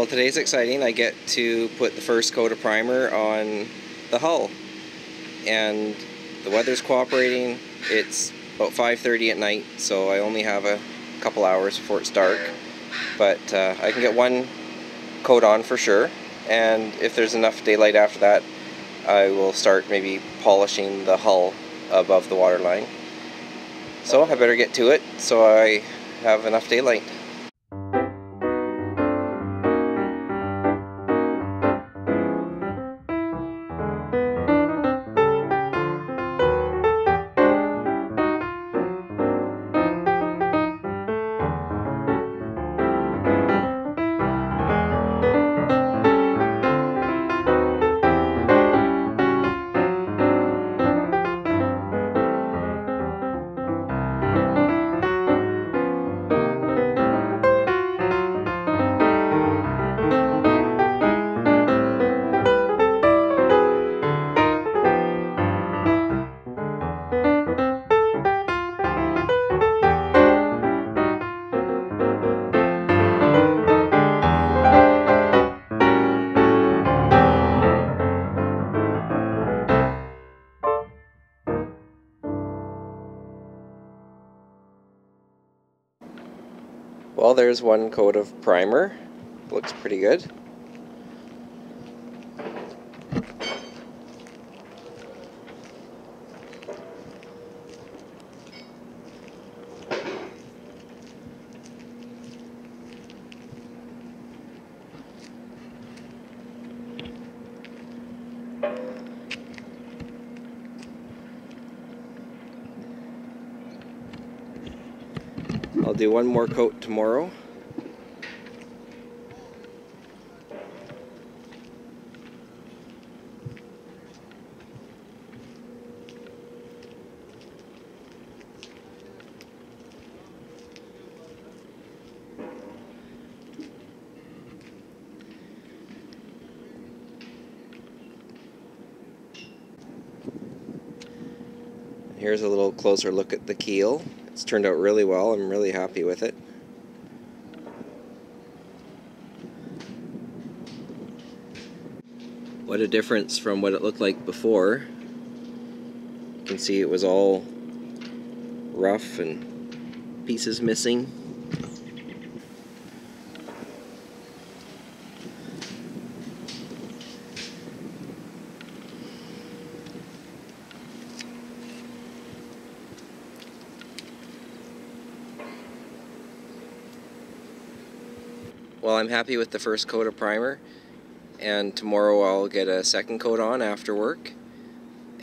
today's exciting. I get to put the first coat of primer on the hull, and the weather's cooperating. It's about 5:30 at night, so I only have a couple hours before it's dark, but I can get one coat on for sure, and if there's enough daylight after that, I will start maybe polishing the hull above the waterline. So I better get to it so I have enough daylight. Well, there's one coat of primer. Looks pretty good. I'll do one more coat tomorrow. Here's a little closer look at the keel. It's turned out really well. I'm really happy with it. What a difference from what it looked like before. You can see it was all rough and pieces missing. Well, I'm happy with the first coat of primer, and tomorrow I'll get a second coat on after work.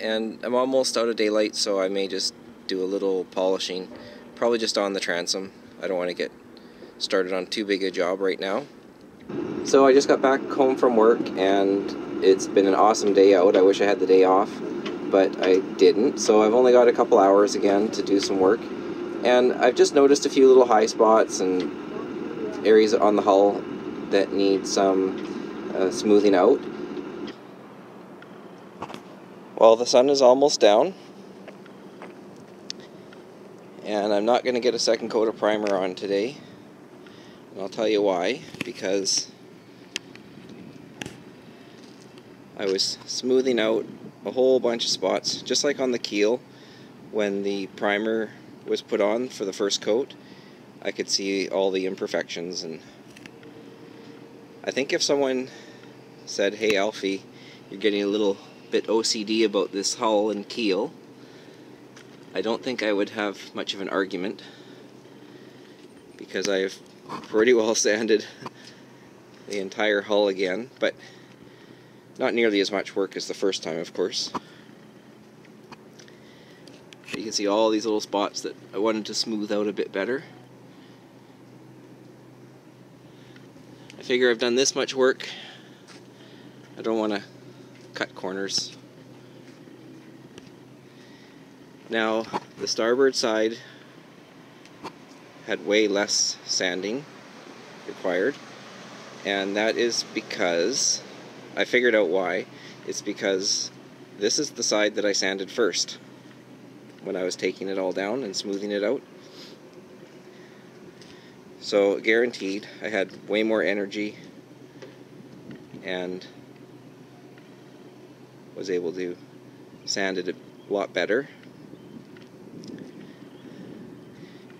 And I'm almost out of daylight, so I may just do a little polishing, probably just on the transom. I don't want to get started on too big a job right now. So I just got back home from work, and it's been an awesome day out. I wish I had the day off, but I didn't, so I've only got a couple hours again to do some work. And I've just noticed a few little high spots and areas on the hull that need some smoothing out. Well, the sun is almost down, and I'm not going to get a second coat of primer on today. And I'll tell you why. Because I was smoothing out a whole bunch of spots, just like on the keel. When the primer was put on for the first coat, I could see all the imperfections, and I think if someone said, "Hey Alfie, you're getting a little bit OCD about this hull and keel," I don't think I would have much of an argument, because I've pretty well sanded the entire hull again, but not nearly as much work as the first time, of course. But you can see all these little spots that I wanted to smooth out a bit better. I figure I've done this much work, I don't want to cut corners. Now, the starboard side had way less sanding required, and that is because, I figured out why. It's because this is the side that I sanded first when I was taking it all down and smoothing it out. So guaranteed I had way more energy and was able to sand it a lot better.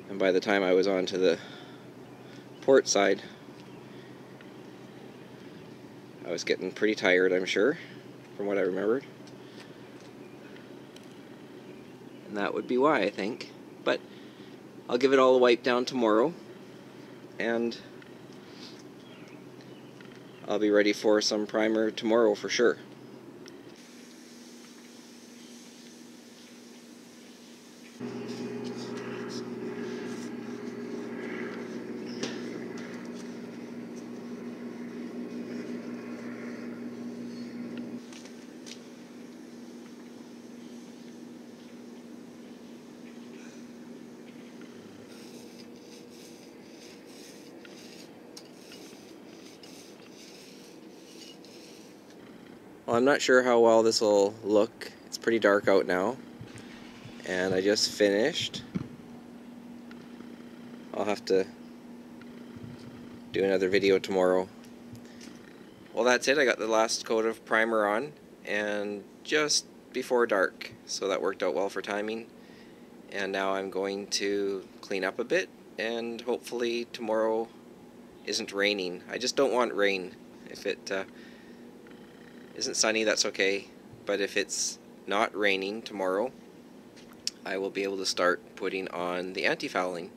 And by the time I was on to the port side, I was getting pretty tired, I'm sure, from what I remembered. And that would be why, I think. But I'll give it all a wipe down tomorrow, and I'll be ready for some primer tomorrow for sure. Well, I'm not sure how well this will look. It's pretty dark out now, and I just finished. I'll have to do another video tomorrow. Well, that's it. I got the last coat of primer on, and just before dark, so that worked out well for timing. And now I'm going to clean up a bit, and hopefully tomorrow isn't raining. I just don't want rain. If it isn't sunny, that's okay, but if it's not raining tomorrow, I will be able to start putting on the anti-fouling.